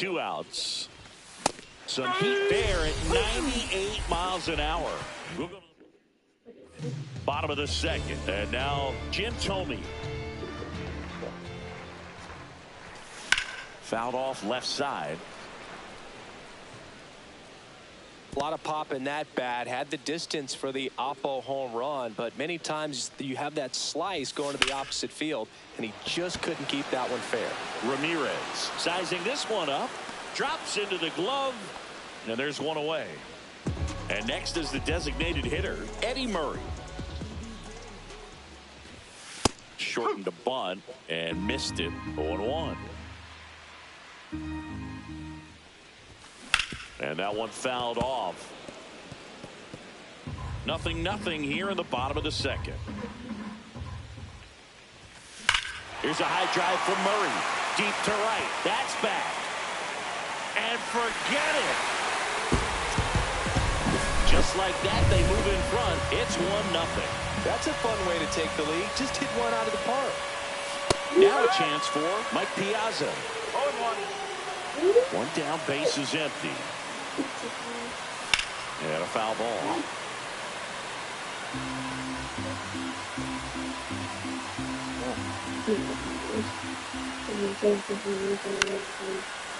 2 outs. Some heat there at 98 miles an hour. We'll go to the bottom of the second. And now Jim Thome. Fouled off left side. A lot of pop in that bat. Had the distance for the oppo home run, but many times you have that slice going to the opposite field, and he just couldn't keep that one fair. Ramirez sizing this one up. Drops into the glove. And there's one away. And next is the designated hitter, Eddie Murray. Shortened a bunt and missed it. 0-1. And that one fouled off. 0-0 here in the bottom of the second. Here's a high drive from Murray. Deep to right. That's back. And forget it. Just like that, they move in front. It's 1-0. That's a fun way to take the lead. Just hit one out of the park. Now a chance for Mike Piazza. 1 down, base is empty. And a foul ball.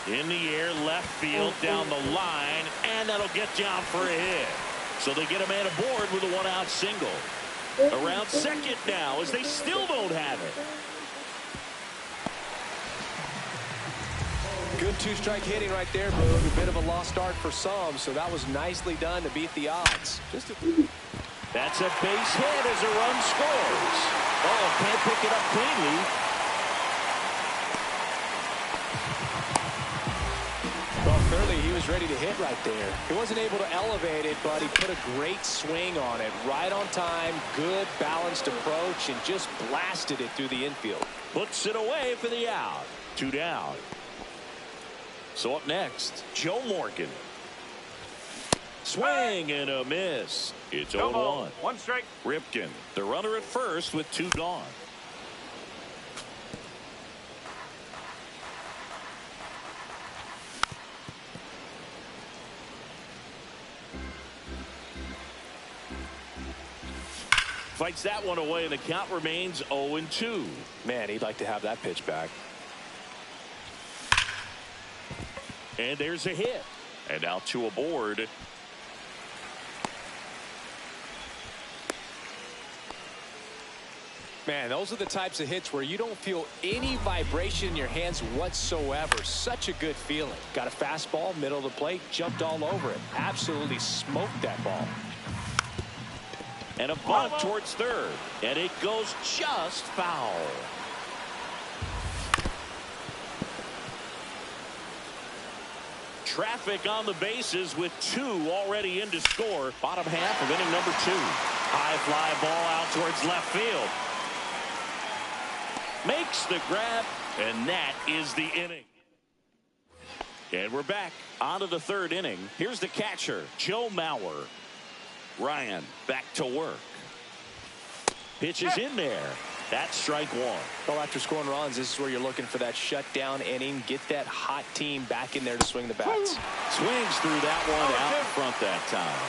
In the air, left field, down the line, and that'll get down for a hit. So they get a man aboard with a 1-out single. Around second now as they still don't have it. Good 2-strike hitting right there, Boog. A bit of a lost start for some, so that was nicely done to beat the odds. That's a base hit as a run scores. Oh, can't pick it up cleanly. Well, clearly he was ready to hit right there. He wasn't able to elevate it, but he put a great swing on it. Right on time, good balanced approach, and just blasted it through the infield. Puts it away for the out. 2 down. So up next, Joe Morgan. Swing and a miss. It's 0-1. 1 strike. Ripken, the runner at first with 2 gone. Fights that one away, and the count remains 0-2. Man, he'd like to have that pitch back. And there's a hit. And now 2 aboard. Man, those are the types of hits where you don't feel any vibration in your hands whatsoever. Such a good feeling. Got a fastball, middle of the plate, jumped all over it. Absolutely smoked that ball. And a bunt towards third. And it goes just foul. Traffic on the bases with 2 already in to score. Bottom half of inning number 2. High fly ball out towards left field. Makes the grab, and that is the inning. And we're back onto the 3rd inning. Here's the catcher, Joe Mauer. Ryan back to work. Pitch is in there. That's strike 1. Well, after scoring runs, this is where you're looking for that shutdown inning. Get that hot team back in there to swing the bats. Swings through that one out in front that time.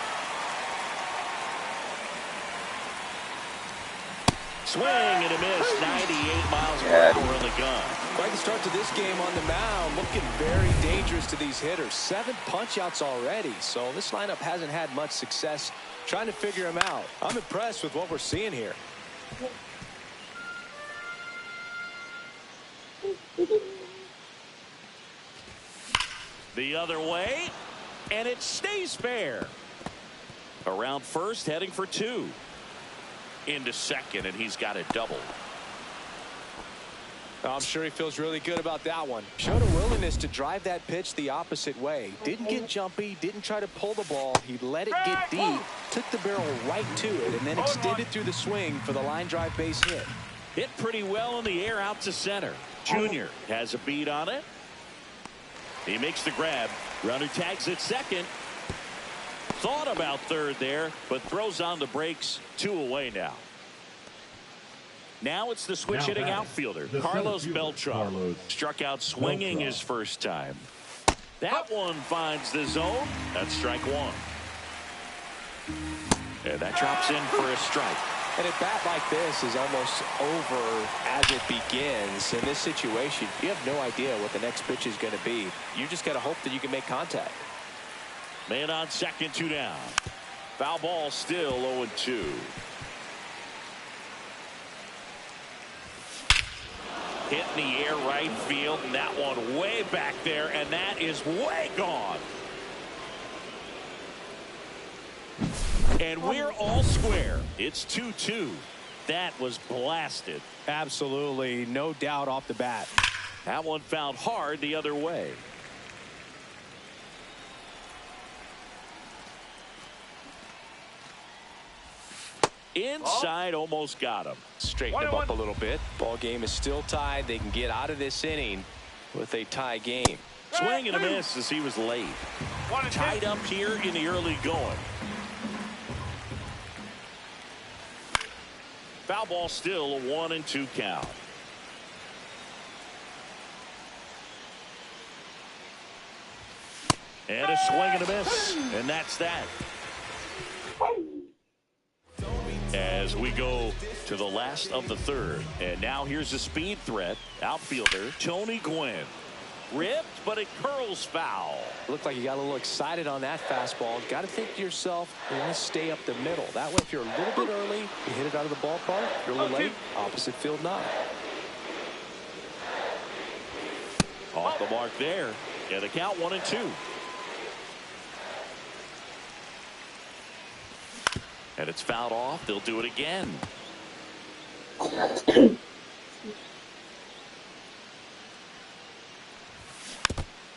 Swing and a miss. 98 miles per hour in the gun. Quite the start to this game on the mound. Looking very dangerous to these hitters. 7 punch-outs already. So this lineup hasn't had much success trying to figure them out. I'm impressed with what we're seeing here. The other way, and it stays fair. Around first, heading for 2. Into second, and he's got a double. I'm sure he feels really good about that one. Showed a willingness to drive that pitch the opposite way. Didn't get jumpy, didn't try to pull the ball. He let it get deep, took the barrel right to it, and then extended through the swing for the line drive base hit. Hit pretty well in the air out to center. Junior has a beat on it. He makes the grab. Runner tags at second. Thought about third there, but throws on the brakes. 2 away now. Now it's the switch hitting outfielder, Carlos Beltran. Struck out swinging his first time. That one finds the zone. That's strike one. And that drops in for a strike. And a bat like this is almost over as it begins. In this situation, you have no idea what the next pitch is going to be. You just got to hope that you can make contact. Man on second, 2 down. Foul ball, still 0-2. Hit in the air right field, and that one way back there, and that is way gone. And we're all square. It's 2-2. That was blasted. Absolutely, no doubt off the bat. That one found hard the other way. Inside, almost got him. Straighten him up a little bit. Ball game is still tied. They can get out of this inning with a tie game. Swing and a miss as he was late. Tied up here in the early going. Foul ball, still a 1-2 count. And a swing and a miss. And that's that. As we go to the last of the third. And now here's a speed threat. Outfielder Tony Gwynn. Ripped, but it curls foul. Looked like you got a little excited on that fastball. Got to think to yourself, you want to stay up the middle. That way, if you're a little bit early, you hit it out of the ballpark. If you're a little late, opposite field knock. Off the mark there. And the count 1-2. And it's fouled off. They'll do it again.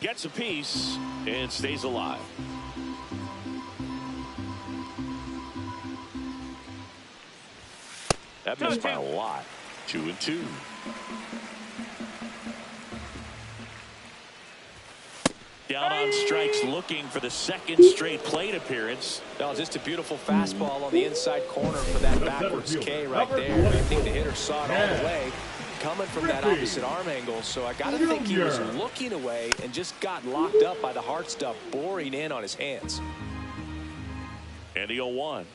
Gets a piece and stays alive. That missed by a lot. 2-2. Down on strikes, looking for the second straight plate appearance. No, just a beautiful fastball on the inside corner for that backwards K right there. I think the hitter saw it all the way, coming from that opposite arm angle. So I got to think he was looking away and just got locked up by the hard stuff boring in on his hands. And the 0-1.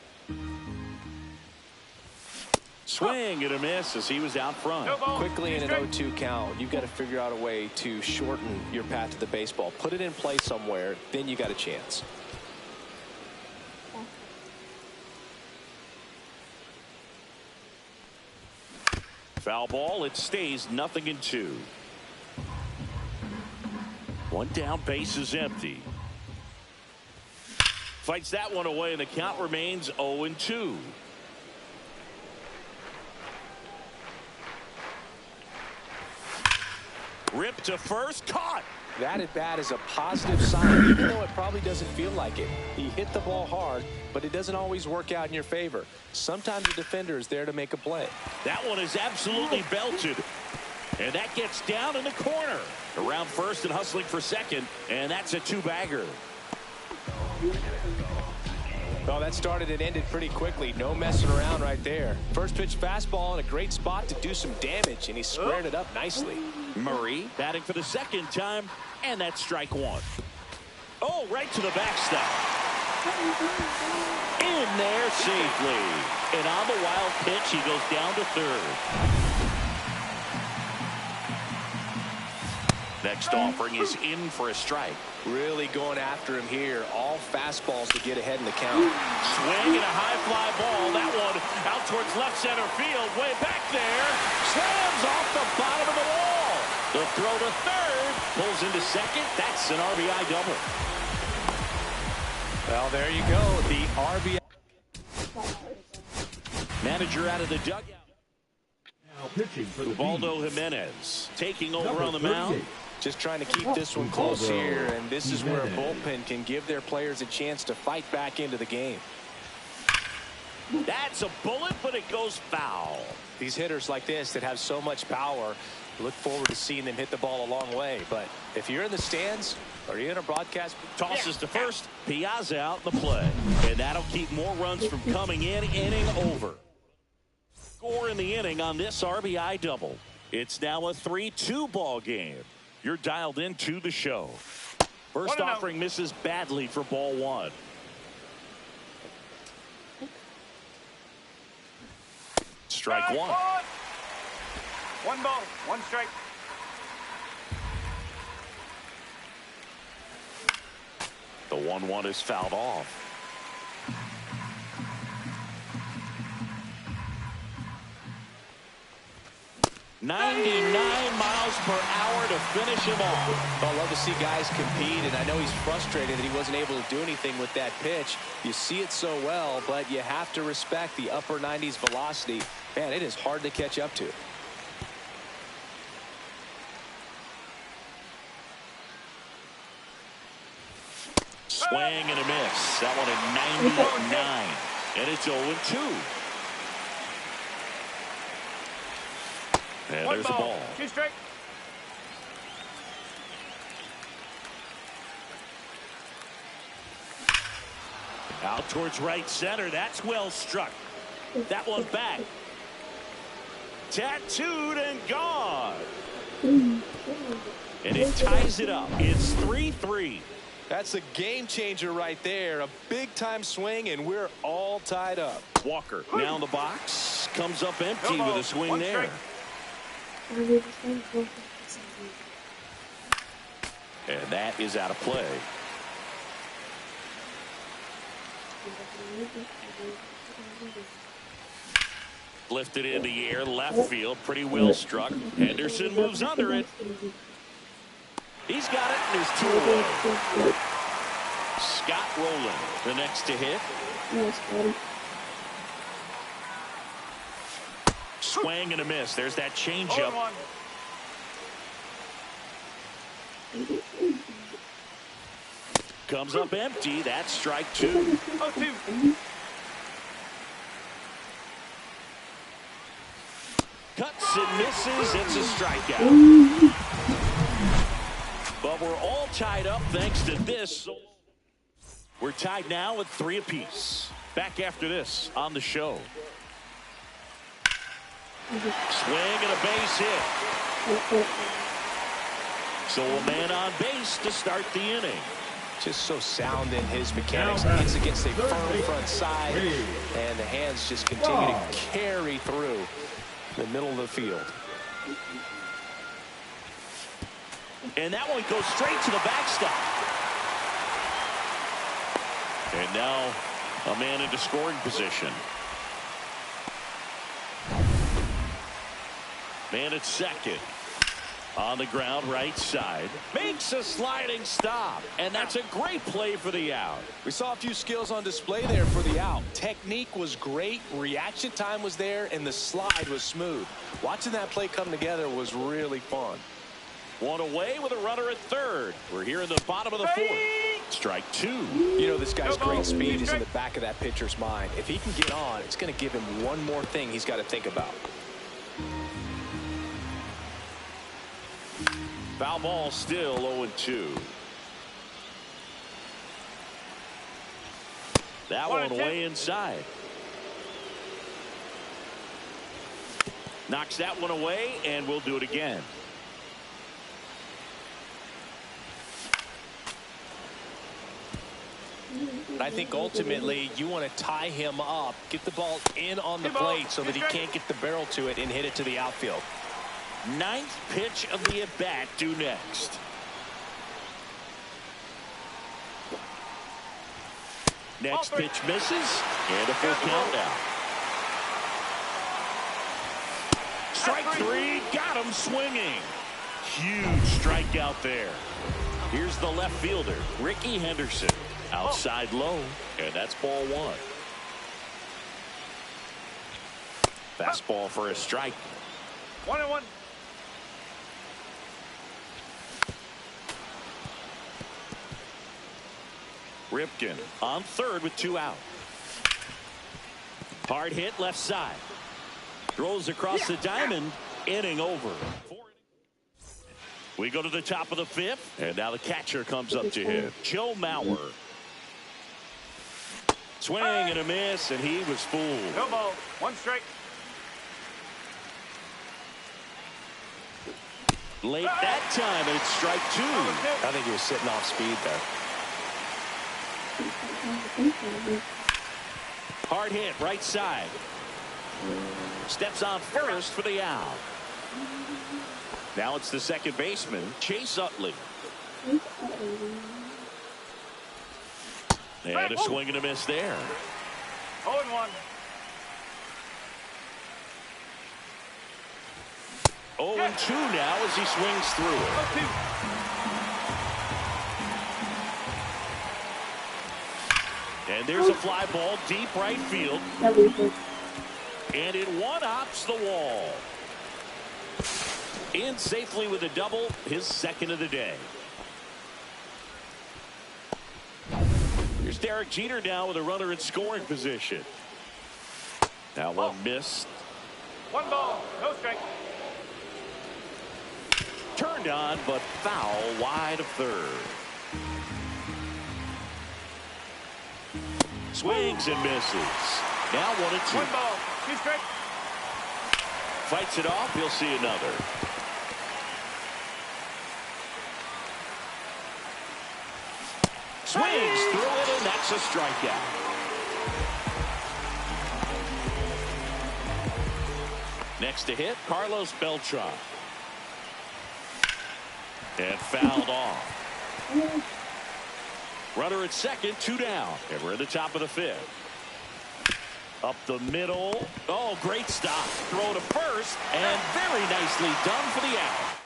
Swing and a miss as he was out front. Quickly in an 0-2 count, you've got to figure out a way to shorten your path to the baseball. Put it in play somewhere, then you got a chance. Foul ball. It stays 0-2. One down, base is empty. Fights that one away, and the count remains 0-2. Ripped to first, caught. That at bat is a positive sign, even though it probably doesn't feel like it. He hit the ball hard, but it doesn't always work out in your favor. Sometimes the defender is there to make a play. That one is absolutely belted. And that gets down in the corner. Around first and hustling for second, and that's a 2-bagger. Well, that started and ended pretty quickly. No messing around right there. First pitch fastball in a great spot to do some damage, and he squared it up nicely. Murray batting for the second time, and that's strike one. Oh, right to the backstop. In there safely. And on the wild pitch, he goes down to third. Next offering is in for a strike. Really going after him here. All fastballs to get ahead in the count. Swing and a high fly ball. That one out towards left center field. Way back there. Slams off the bottom of the wall. The throw to third. Pulls into second. That's an RBI double. Well, there you go. The RBI. Manager out of the dugout. Now pitching for the Ubaldo Jimenez taking over on the mound. Just trying to keep this one close here, and this is where a bullpen can give their players a chance to fight back into the game. That's a bullet, but it goes foul. These hitters like this that have so much power, look forward to seeing them hit the ball a long way. But if you're in the stands or you're in a broadcast, tosses to first. Piazza out in the play, and that'll keep more runs from coming in. Inning over. Score in the inning on this RBI double. It's now a 3-2 ball game. You're dialed into the show. First offering misses badly for ball one. Strike one. 1 ball, 1 strike. The 1-1 is fouled off. .99 miles per hour to finish him off. I love to see guys compete, and I know he's frustrated that he wasn't able to do anything with that pitch. You see it so well, but you have to respect the upper 90s velocity. Man, it is hard to catch up to. Swing and a miss. That one at 99. And it's 0-2. And there's the ball. 2 strike. Out towards right center. That's well struck. That one back. Tattooed and gone. And it ties it up. It's 3-3. That's a game changer right there. A big time swing, and we're all tied up. Walker now in the box. Comes up empty with a swing there. And that is out of play. Lifted in the air, left field, pretty well struck. Henderson moves under it. He's got it, and there's 2 away. Scott Rowland, the next to hit. Swing and a miss. There's that changeup. Comes up empty. That's strike 2. 0-2. Cuts and misses. It's a strikeout. But we're all tied up thanks to this. We're tied now with 3 apiece. Back after this on the show. Swing and a base hit. So a man on base to start the inning. Just so sound in his mechanics. Hits against a firm front side, and the hands just continue to carry through the middle of the field. And that one goes straight to the backstop. And now a man into scoring position. Man at second. On the ground, right side. Makes a sliding stop. And that's a great play for the out. We saw a few skills on display there for the out. Technique was great. Reaction time was there. And the slide was smooth. Watching that play come together was really fun. One away with a runner at third. We're here in the bottom of the 4th. Strike 2. You know, this guy's great speed is in the back of that pitcher's mind. If he can get on, it's going to give him one more thing he's got to think about. Foul ball still 0-2. That one way inside. Knocks that one away, and we'll do it again. I think ultimately you want to tie him up, get the ball in on the plate so that he can't get the barrel to it and hit it to the outfield. 9th pitch of the at-bat due next. Next pitch misses, and a full count now. Strike 3, got him swinging. Huge strikeout there. Here's the left fielder, Ricky Henderson. Outside low, and that's ball 1. Fastball for a strike. 1-1. Ripken on third with 2 out. Hard hit left side. Throws across the diamond. Inning over. We go to the top of the 5th, and now the catcher comes up to him. Joe Mauer. Swing and a miss, and he was fooled. No ball. 1 strike. Late that time, and it's strike 2. I think he was sitting off speed there. Hard hit, right side. Steps on first for the out. Now it's the second baseman, Chase Utley. And a swing and a miss there. 0-1. 0-2 now as he swings through it. 0-2. And there's a fly ball deep right field. And it one-hops the wall. In safely with a double, his second of the day. Here's Derek Jeter now with a runner in scoring position. Now one missed. 1 ball, no strike. Turned on, but foul wide of third. Swings and misses. Now 1-2. 1 ball, 2 strike. Fights it off. He'll see another. Swings through it, and that's a strikeout. Next to hit, Carlos Beltran. And fouled off. Runner at second, 2 down. And we're at the top of the 5th. Up the middle. Oh, great stop. Throw to first, and very nicely done for the out.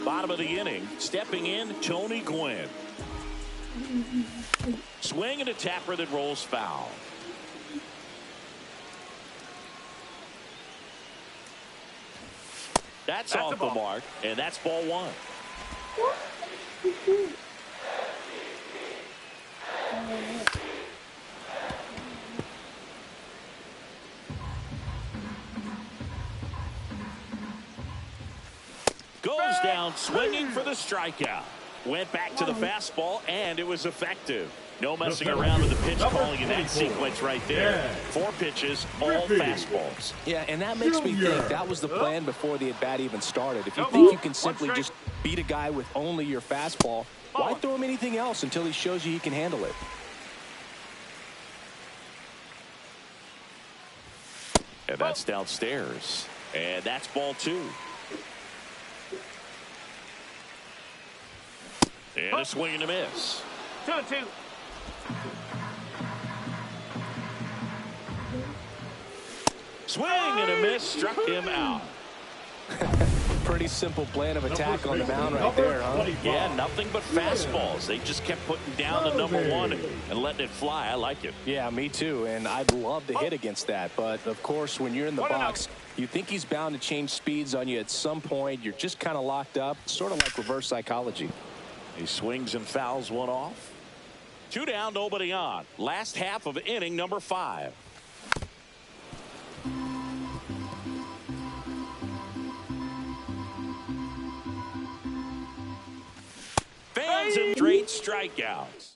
Bottom of the inning, stepping in, Tony Gwynn. Swing and a tapper that rolls foul. That's off the mark, and that's ball 1. Goes down swinging for the strikeout. Went back to the fastball, and it was effective. No messing around with the pitch calling in that sequence right there. 4 pitches, all fastballs. Yeah, and that makes me think that was the plan before the at-bat even started. If you think you can simply just beat a guy with only your fastball, why throw him anything else until he shows you he can handle it? And that's downstairs. And that's ball 2. And a swing and a miss. 2-2. Swing and a miss, struck him out. Pretty simple plan of attack on the mound right there, huh? Yeah, nothing but fastballs. They just kept putting down the number 1 and letting it fly. I like it. Yeah, me too, and I'd love to hit against that. But, of course, when you're in the box, you think he's bound to change speeds on you at some point. You're just kind of locked up, sort of like reverse psychology. He swings and fouls one off. 2 down, nobody on. Last half of inning number 5. Fans and straight strikeouts.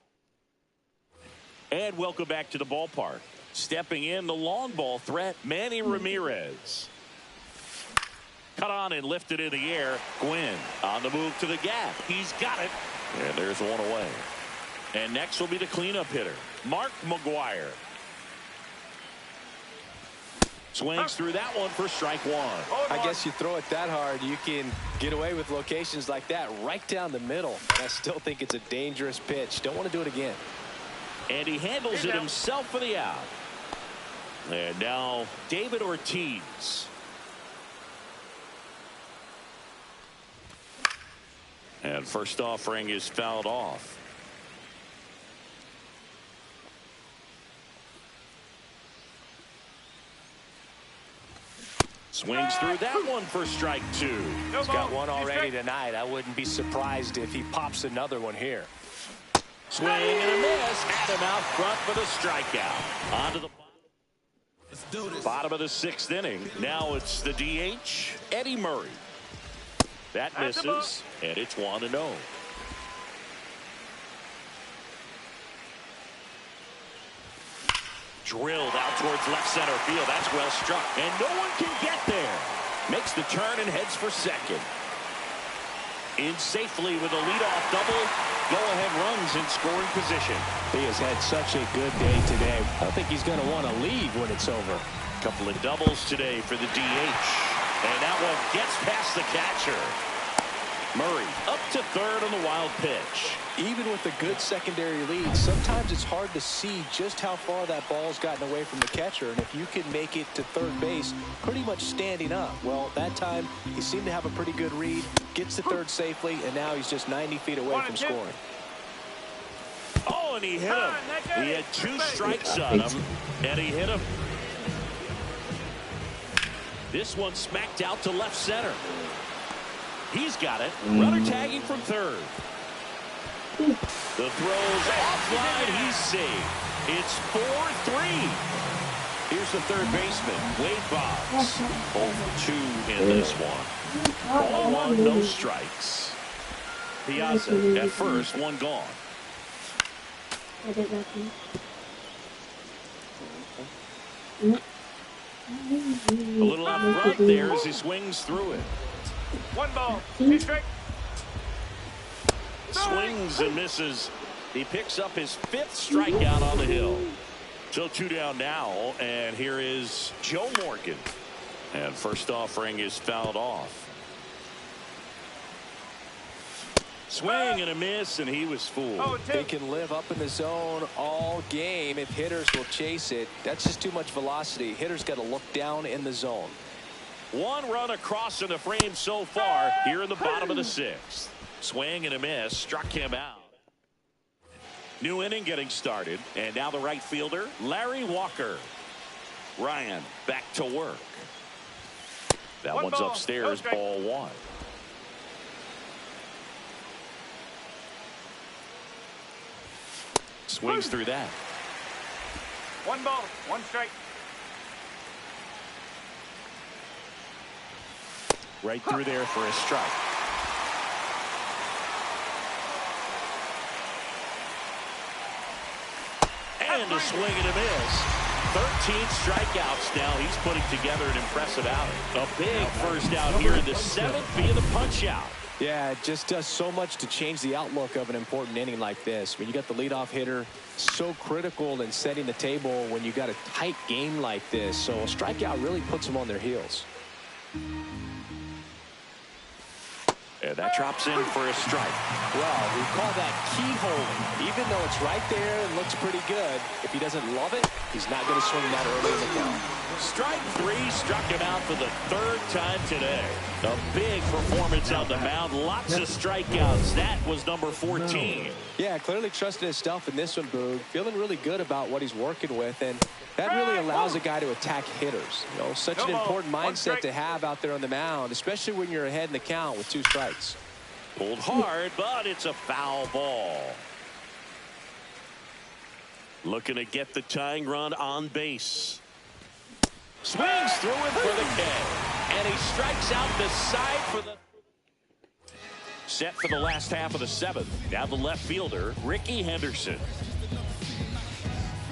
And welcome back to the ballpark. Stepping in the long ball threat, Manny Ramirez. Cut on and lifted in the air. Gwynn on the move to the gap. He's got it. And there's one away. And next will be the cleanup hitter, Mark McGuire. Swings through that one for strike 1. I guess you throw it that hard, you can get away with locations like that right down the middle. And I still think it's a dangerous pitch. Don't want to do it again. And he handles it himself for the out. And now David Ortiz. And first offering is fouled off. Swings through that one for strike 2. He's got one already tonight. I wouldn't be surprised if he pops another one here. Swing and a miss. Had him out front for the strikeout. On to the bottom of the 6th inning. Now it's the DH, Eddie Murray. That misses, and it's 1-0. Drilled out towards left center field. That's well struck, and no one can get there. Makes the turn and heads for second. In safely with a leadoff double. Go-ahead runs in scoring position. He has had such a good day today. I don't think he's going to want to leave when it's over. Couple of doubles today for the DH. And that one gets past the catcher. Murray up to third on the wild pitch. Even with a good secondary lead, sometimes it's hard to see just how far that ball's gotten away from the catcher. And if you can make it to third base pretty much standing up, well, that time he seemed to have a pretty good read, gets to third safely, and now he's just 90 feet away from scoring. Oh, and he hit him. He had 2 strikes on him, and he hit him. This one smacked out to left center. He's got it. Runner tagging from third. The throw's offline. He's safe. It's 4-3. Here's the third baseman, Wade Boggs. 0-2 in this one. Ball 1, no strikes. Piazza at first, 1 gone. A little up front there as he swings through it. 1 ball, 2 strikes. Swings and misses. He picks up his 5th strikeout on the hill. So 2 down now, and here is Joe Morgan. And first offering is fouled off. Swing and a miss, and he was fooled. They can live up in the zone all game if hitters will chase it. That's just too much velocity. Hitters got to look down in the zone. 1 run across in the frame so far here in the bottom of the 6th. Swing and a miss, struck him out. New inning getting started, and now the right fielder, Larry Walker. Ryan back to work. That one's ball, upstairs, no ball 1. Swings through that. 1 ball, 1 strike. Right through there for a strike. And a swing and a miss. 13 strikeouts now. He's putting together an impressive outing. A big first out here in the 7th via the punch out. Yeah, it just does so much to change the outlook of an important inning like this. When you got the leadoff hitter, so critical in setting the table when you got a tight game like this. So a strikeout really puts them on their heels. And that drops in for a strike. Well, we call that keyhole. Even though it's right there and looks pretty good, if he doesn't love it, he's not going to swing that early in the count. Strike 3 struck him out for the 3rd time today. A big performance on the mound. Lots of strikeouts. That was number 14. Yeah, clearly trusting his stuff in this one, Boog. Feeling really good about what he's working with, and that really allows a guy to attack hitters. You know, such an important mindset to have out there on the mound, especially when you're ahead in the count with 2 strikes. Pulled hard, but it's a foul ball. Looking to get the tying run on base. Swings through it for the K. And he strikes out the side for the... Set for the last half of the 7th. Now the left fielder, Ricky Henderson.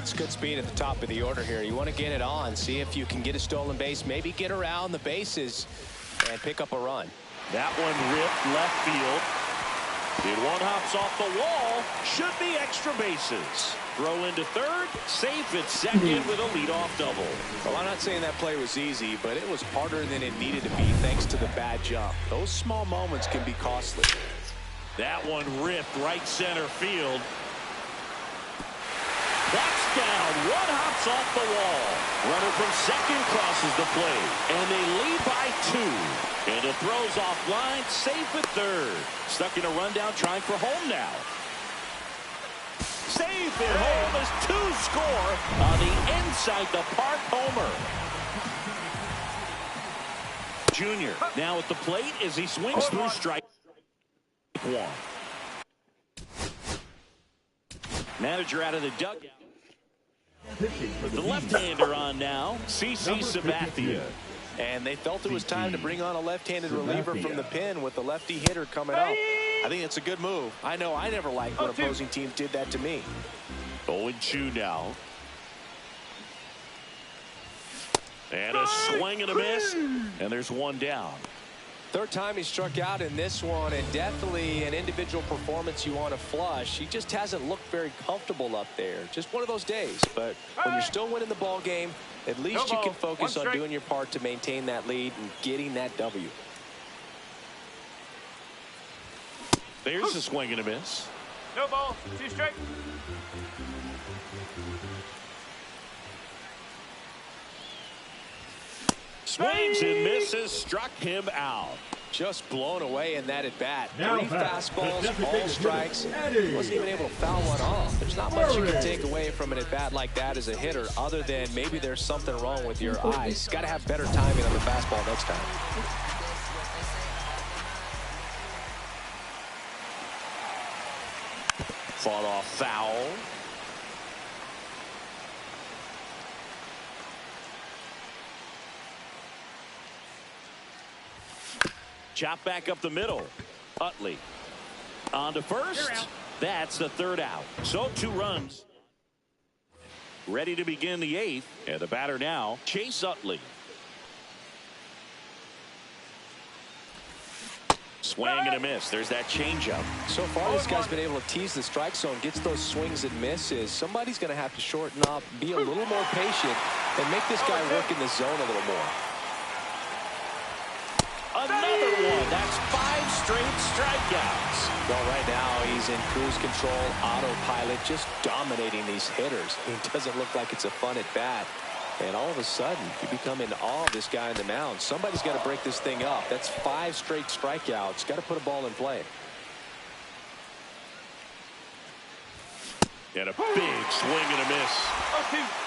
It's good speed at the top of the order here. You want to get it on, see if you can get a stolen base, maybe get around the bases and pick up a run. That one ripped left field. It 1 hops off the wall. Should be extra bases. Throw into third. Safe at second with a leadoff double. Well, I'm not saying that play was easy, but it was harder than it needed to be thanks to the bad jump. Those small moments can be costly. That one ripped right center field. That's down. 1 hops off the wall. Runner from second crosses the plate. And they lead by 2. And the throw's offline. Safe at third. Stuck in a rundown trying for home now. Safe at home as 2 score on the inside the park homer. Junior now at the plate as he swings through strike 1. Manager out of the dugout. The left-hander on now, CC Sabathia. And they felt it was time to bring on a left-handed reliever from the pen with the lefty hitter coming up. I think it's a good move. I know I never liked when opposing teams did that to me. 0-2 now. And a swing and a miss. And there's one down. Third time he struck out in this one, and definitely an individual performance you want to flush. He just hasn't looked very comfortable up there. Just one of those days. But when you're still winning the ball game, at least you can focus on doing your part to maintain that lead and getting that W. There's a swing and a miss. No ball. 2 straight. Swings and misses, struck him out. Just blown away in that at bat. Now 3 back, fastballs, the all designated strikes. hitter, Wasn't even able to foul one off. There's not much you can take away from an at bat like that as a hitter, other than maybe there's something wrong with your eyes. Got to have better timing on the fastball next time. Fought off foul. Chop back up the middle. Utley on to first. That's the 3rd out. So 2 runs. Ready to begin the 8th. And the batter now, Chase Utley. Swing and a miss. There's that changeup. So far, this guy's been able to tease the strike zone, gets those swings and misses. Somebody's going to have to shorten up, be a little more patient, and make this guy work in the zone a little more. Another one. That's 5 straight strikeouts. Well, right now he's in cruise control, autopilot, just dominating these hitters. It doesn't look like it's a fun at bat. And all of a sudden, you become in awe of this guy on the mound. Somebody's got to break this thing up. That's 5 straight strikeouts. Got to put a ball in play. And a big swing and a miss. 0-2.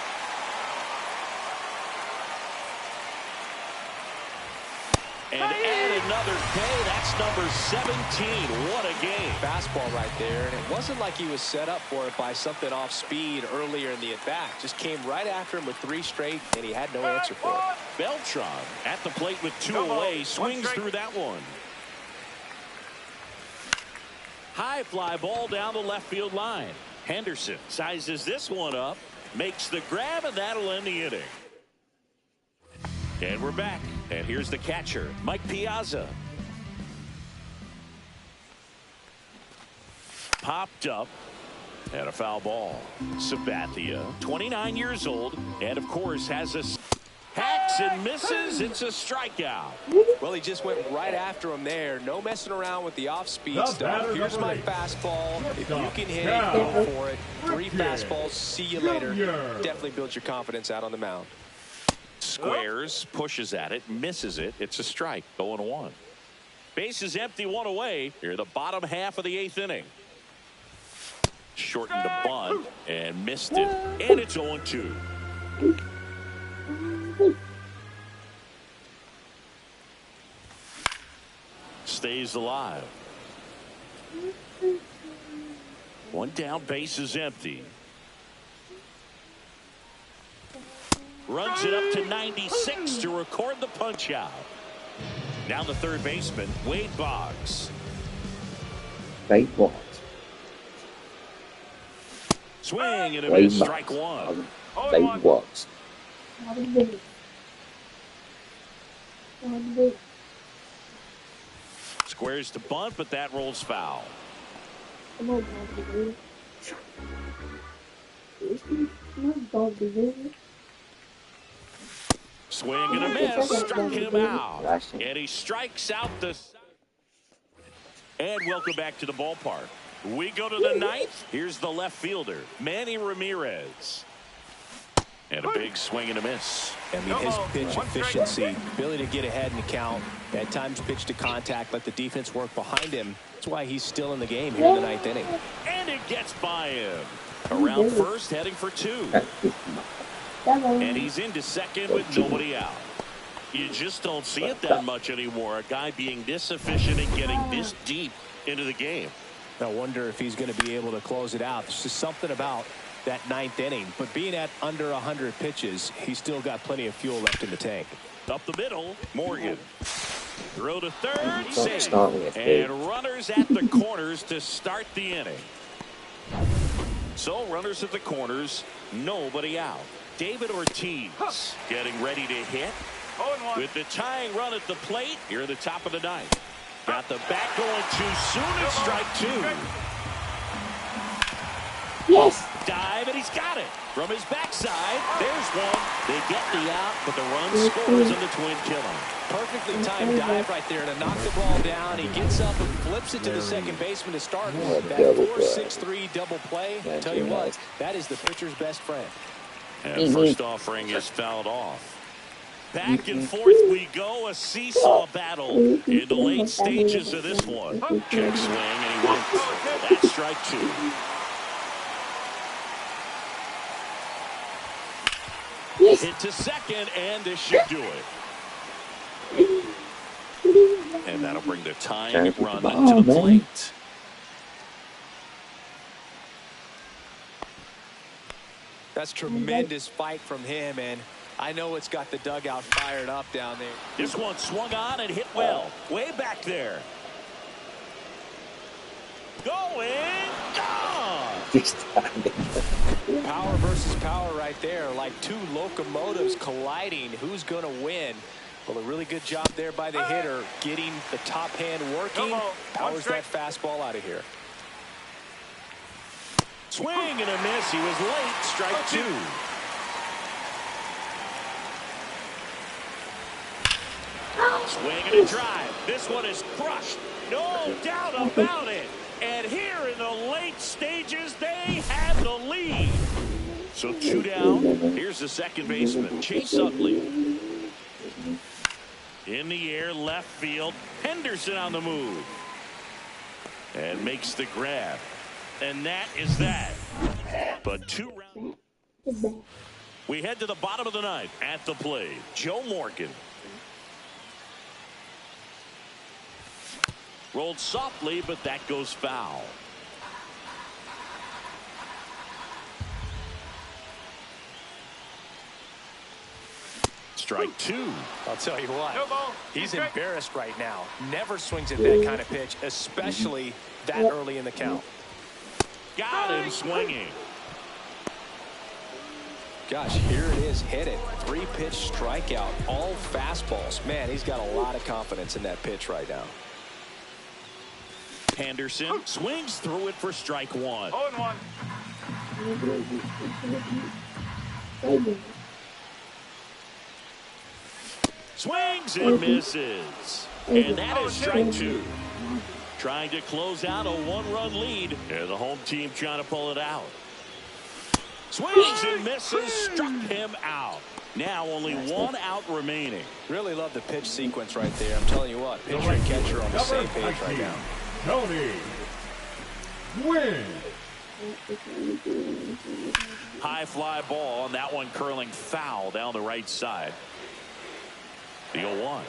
And add another K. That's number 17. What a game. Fastball right there. And it wasn't like he was set up for it by something off speed earlier in the at-bat. Just came right after him with 3 straight, and he had no answer for it. Beltran at the plate with 2 away. Swings through that one. High fly ball down the left field line. Henderson sizes this one up. Makes the grab, and that'll end the inning. And we're back. And here's the catcher, Mike Piazza. Popped up. And a foul ball. Sabathia, 29 years old. And, of course, has a hacks and misses. It's a strikeout. Well, he just went right after him there. No messing around with the off-speed stuff. Here's my fastball. If you can hit it, go for it. 3 fastballs. See you later. Definitely builds your confidence out on the mound. Squares, pushes at it, misses it. It's a strike. 0-1. Base is empty, 1 away. Here, the bottom half of the 8th inning. Shortened the bunt and missed it. And it's 0-2. Stays alive. 1 down, base is empty. Runs it up to 96 to record the punch out. Now the 3rd baseman, Wade Boggs. Wade Boggs. Swing and a miss, strike 1. Wade Boggs. Squares to bunt, but that rolls foul. Swing and a miss, struck him out. And he strikes out the... And welcome back to the ballpark. We go to the 9th. Here's the left fielder, Manny Ramirez. And a big swing and a miss. I mean, his pitch efficiency, ability to get ahead in the count, at times pitch to contact, let the defense work behind him. That's why he's still in the game here in the 9th inning. And it gets by him. Around first, heading for 2. And he's into second with nobody out. You just don't see it that much anymore. A guy being this efficient and getting this deep into the game. I wonder if he's going to be able to close it out. There's just something about that 9th inning. But being at under 100 pitches, he's still got plenty of fuel left in the tank. Up the middle, Morgan. Throw to third, safe. And runners at the corners to start the inning. So runners at the corners, nobody out. David Ortiz getting ready to hit. 0-1. With the tying run at the plate here at the top of the ninth. Got the bat going too soon. It's strike two. Yes. Dive, and he's got it. From his backside, there's one. They get the out, but the run scores on the Twin killer. Perfectly timed dive right there to knock the ball down. He gets up and flips it to the second baseman to start that double 4-6-3 double play. I tell you what, that is the pitcher's best friend. And first offering is fouled off. Back and forth we go, a seesaw battle in the late stages of this one. Check swing, and he wins. That's strike two. Yes. Hit to second, and this should do it. And that'll bring the tying run to the plate. That's tremendous fight from him, and I know it's got the dugout fired up down there. This one swung on and hit well. Way back there. Going. Gone. Power versus power right there, like two locomotives colliding. Who's going to win? Well, a really good job there by the hitter, getting the top hand working. Powers that fastball out of here. Swing and a miss. He was late. Strike two. Swing and a drive. This one is crushed. No doubt about it. And here in the late stages, they have the lead. So two down. Here's the second baseman, Chase Utley. In the air, left field. Henderson on the move. And makes the grab. And that is that. But 2 rounds. We head to the bottom of the ninth. At the plate, Joe Morgan. Rolled softly, but that goes foul. Strike two. I'll tell you what, he's embarrassed right now. Never swings at that kind of pitch, especially that early in the count. Got him swinging. Gosh, here it is, hit it. 3-pitch strikeout, all fastballs. Man, he's got a lot of confidence in that pitch right now. Henderson swings through it for strike one. 0-1. Swings and misses. And that is strike two. Trying to close out a 1-run lead. And the home team trying to pull it out. Swings and misses. Struck him out. Now only 1 out remaining. Really love the pitch sequence right there. I'm telling you what, pitcher and catcher on the same page right now. Tony win. High fly ball, and that one curling foul down the right side. The 0-1.